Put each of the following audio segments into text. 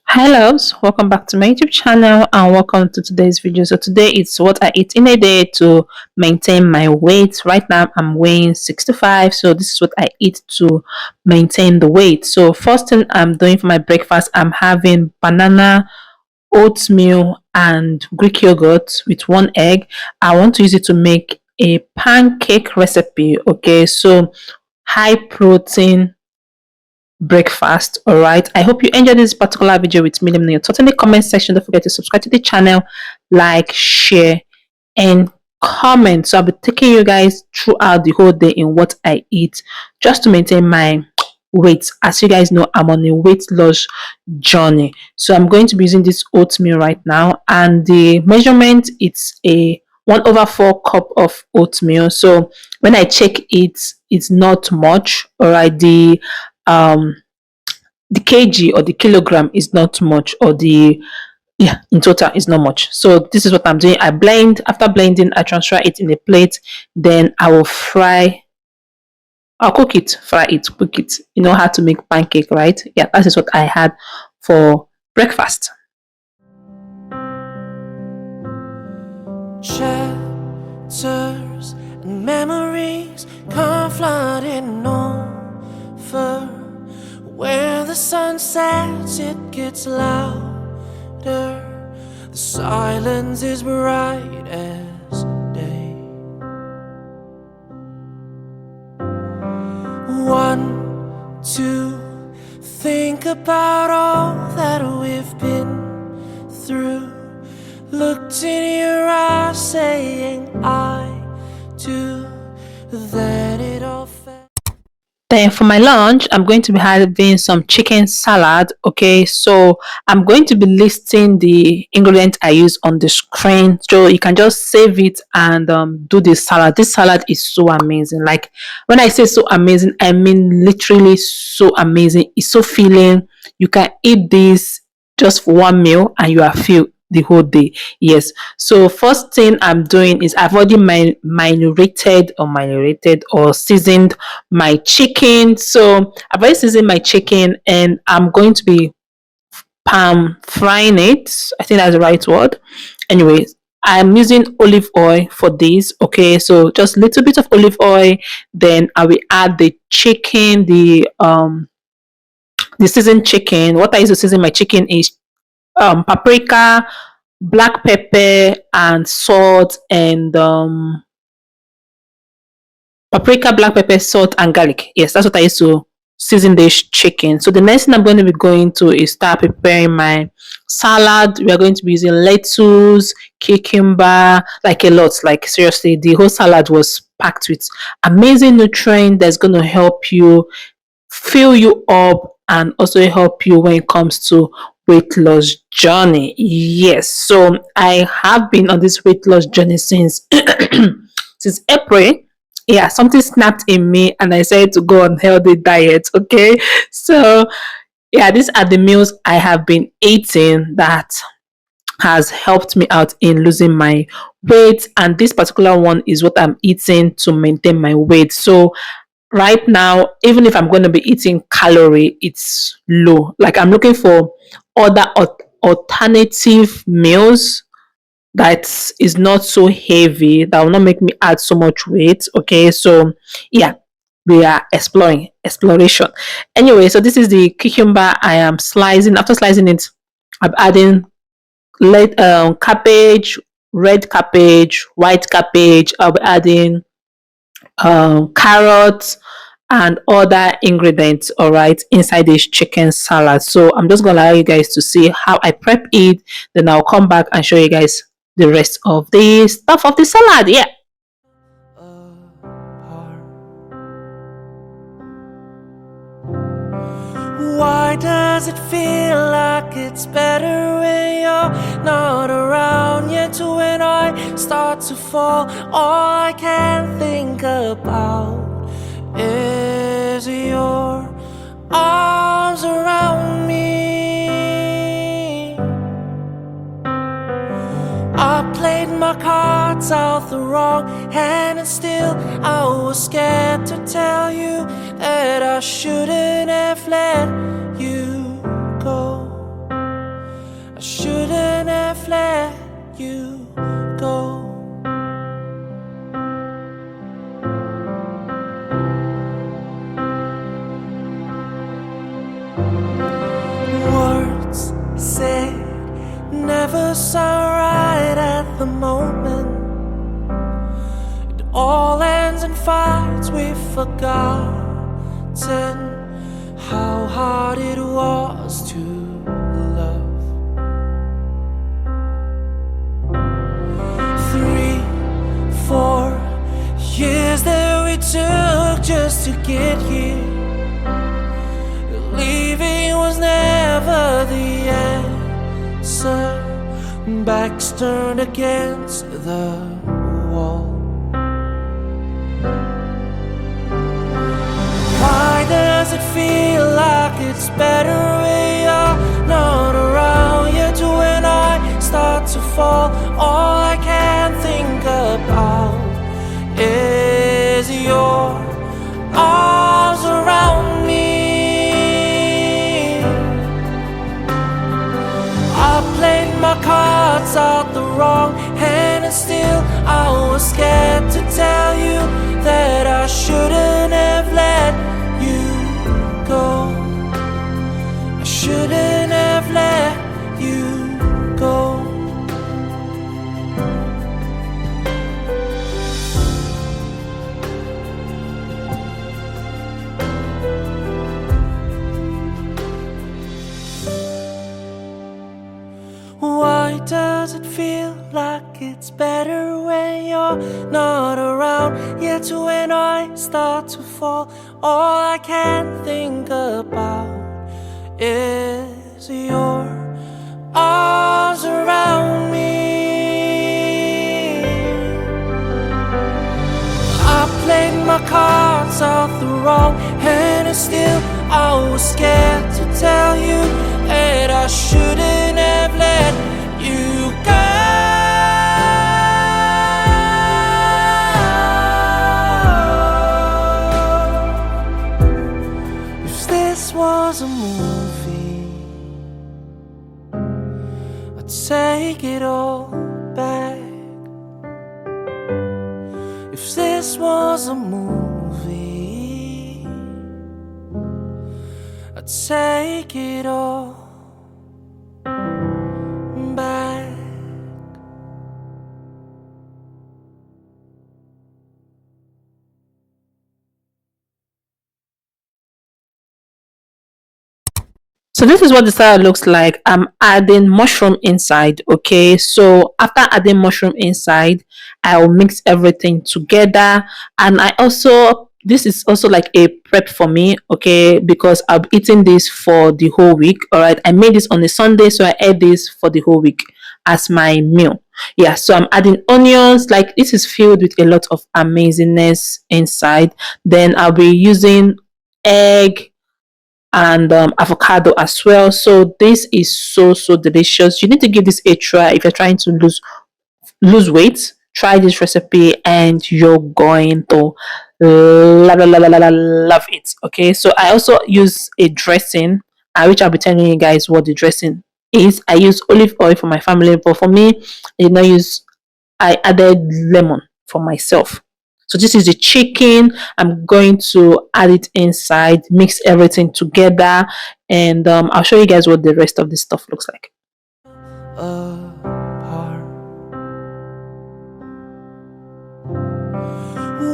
Hi loves, welcome back to my YouTube channel and welcome to today's video. So today it's what I eat in a day to maintain my weight. Right now I'm weighing 65, so this is what I eat to maintain the weight. So first thing I'm doing for my breakfast, I'm having banana, oatmeal and Greek yogurt with one egg. I want to use it to make a pancake recipe. Okay, so high protein breakfast. All right, I hope you enjoyed this particular video with me. Let me know your thoughts in the comment section. Don't forget to subscribe to the channel, like, share and comment. So I'll be taking you guys throughout the whole day in what I eat just to maintain my weight. As you guys know, I'm on a weight loss journey, so I'm going to be using this oatmeal right now, and the measurement, it's a 1/4 cup of oatmeal. So when I check it, it's not much. All right, um the kg or the kilogram is not much, or the, yeah, in total is not much. So this is what I'm doing. I blend. After blending, I transfer it in a plate, then I will I'll cook it, fry it, cook it. You know how to make pancake, right? Yeah, that is what I had for breakfast. Chapters and memories come flooding over. Where the sun sets, it gets louder. The silence is bright as day. One, two, think about all that we've been through. Looked in your eyes saying I do. Then it all fell. Then for my lunch, I'm going to be having some chicken salad. Okay, so I'm going to be listing the ingredients I use on the screen, so you can just save it and do this salad. This salad is so amazing. Like, when I say so amazing, I mean literally so amazing. It's so filling. You can eat this just for one meal and you are filled the whole day. Yes, so first thing I'm doing is I've already marinated or seasoned my chicken. So I've already seasoned my chicken and I'm going to be palm frying it. I think that's the right word. Anyways, I'm using olive oil for this. Okay, so just a little bit of olive oil, then I will add the chicken, the seasoned chicken. What I use to season my chicken is paprika, black pepper and salt, and paprika, black pepper, salt and garlic. Yes, that's what I used to season this chicken. So the next thing I'm going to be going to is start preparing my salad. We are going to be using lettuce, cucumber, like a lot. Like, seriously, the whole salad was packed with amazing nutrients that's going to help you fill you up and also help you when it comes to weight loss journey. Yes, so I have been on this weight loss journey since since April. Yeah, something snapped in me and I decided to go on healthy diet. Okay, so yeah, these are the meals I have been eating that has helped me out in losing my weight, and this particular one is what I'm eating to maintain my weight. So right now, even if I'm going to be eating calorie, it's low. Like, I'm looking for other alternative meals that is not so heavy, that will not make me add so much weight. Okay, so yeah, we are exploration. Anyway, so this is the cucumber I am slicing. After slicing it, I'm adding cabbage, red cabbage, white cabbage. I'll be adding carrots and other ingredients, all right, inside this chicken salad. So I'm just gonna allow you guys to see how I prep it, then I'll come back and show you guys the rest of the stuff of the salad. Yeah. Why does it feel like it's better when you're not around? Yet when I start to fall, all I can think about is is your arms around me. I played my cards out the wrong hand, and still I was scared to tell you that I shouldn't have let you go. I shouldn't have let you go. Words said never sound right at the moment. It all ends in fights. We've forgotten how hard it was to love. 3, 4 years that we took just to get here. Leaving was never the answer. Backs turned against the wall. Why does it feel like it's better when you're not around? Yet when I start to fall, all I can think about is your arms around me. I played my cards out the wrong hand, and still I was scared to tell you that I shouldn't have let you go. I shouldn't have let you go. Why does it feel like it's better when you're not around? Yet when I start to fall, all I can think about is your arms around me. I played my cards out the wrong hand, and still I was scared to tell you that I shouldn't have let you go. If this was a movie, I'd take it all back. If this was a movie, I'd take it all back. So this is what the salad looks like. I'm adding mushroom inside. Okay, so after adding mushroom inside, I will mix everything together. And I also, this is also like a prep for me, okay, because I'll be eating this for the whole week. All right, I made this on a Sunday, so I ate this for the whole week as my meal. Yeah, so I'm adding onions. Like, this is filled with a lot of amazingness inside. Then I'll be using egg and avocado as well. So this is so delicious. You need to give this a try if you're trying to lose weight. Try this recipe and you're going to love it. Okay, so I also use a dressing, which I'll be telling you guys what the dressing is. I use olive oil for my family, but for me, I added lemon for myself. So this is the chicken. I'm going to add it inside, mix everything together, and I'll show you guys what the rest of this stuff looks like.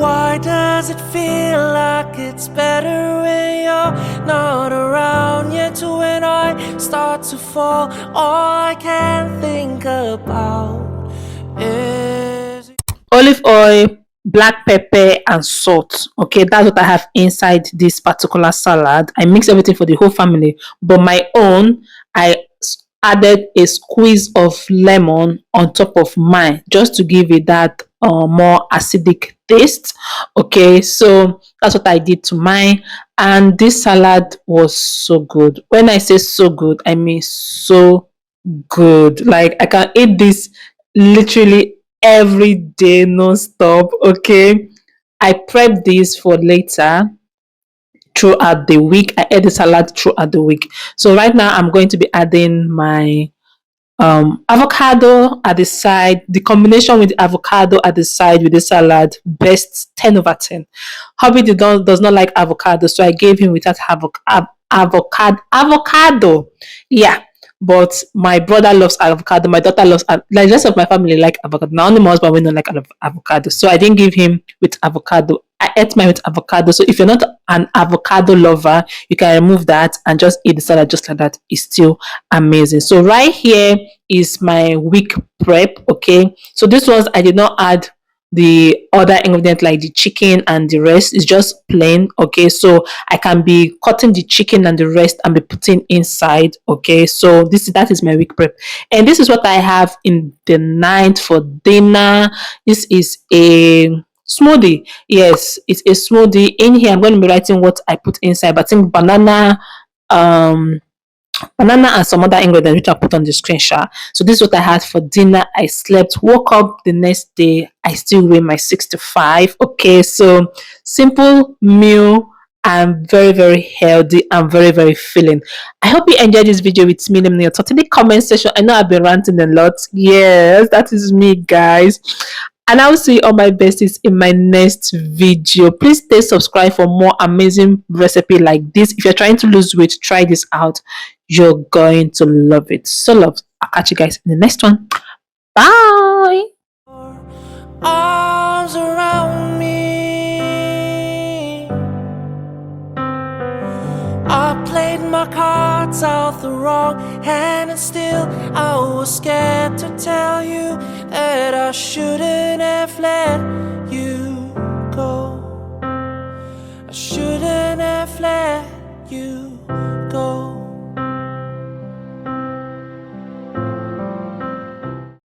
Why does it feel like it's better when you're not around? Yet when I start to fall, all I can think about is olive oil, black pepper, and salt. Okay, that's what I have inside this particular salad. I mix everything for the whole family, but my own, I added a squeeze of lemon on top of mine just to give it that more acidic taste. Okay, so that's what I did to mine. And this salad was so good. When I say so good, I mean so good. Like I can eat this literally every day non-stop. Okay, I prep this for later throughout the week. I ate the salad throughout the week. So right now I'm going to be adding my avocado at the side. The combination with the avocado at the side with the salad, best 10 over 10. Hobby does not like avocado, so I gave him without avocado. Yeah. But my brother loves avocado. My daughter loves like the rest of my family like avocado. Now only my husband we don't like avocado. So I didn't give him with avocado. I ate mine with avocado. So if you're not an avocado lover, you can remove that and just eat the salad just like that. It's still amazing. So right here is my week prep. Okay, so this ones I did not add the other ingredient like the chicken and the rest. Is just plain. Okay, so I can be cutting the chicken and the rest and be putting inside. Okay, so that is my week prep, and this is what I have in the night for dinner. This is a smoothie. Yes, it's a smoothie. In here I'm going to be writing what I put inside, but I think um banana and some other ingredients which I put on the screenshot. So this is what I had for dinner. I slept, woke up the next day. I still weigh my 65. Okay, so simple meal and very, very healthy and very, very filling. I hope you enjoyed this video with me. Let me know your thoughts in the comment section. I know I've been ranting a lot. Yes, that is me, guys. And I will see all my besties in my next video. Please stay subscribed for more amazing recipe like this. If you're trying to lose weight, try this out. You're going to love it. So love. I'll catch you guys in the next one. Bye. Arms around me. I played my cards out the wrong hand, and still I was scared to tell you that I shouldn't have let you go. I shouldn't have let you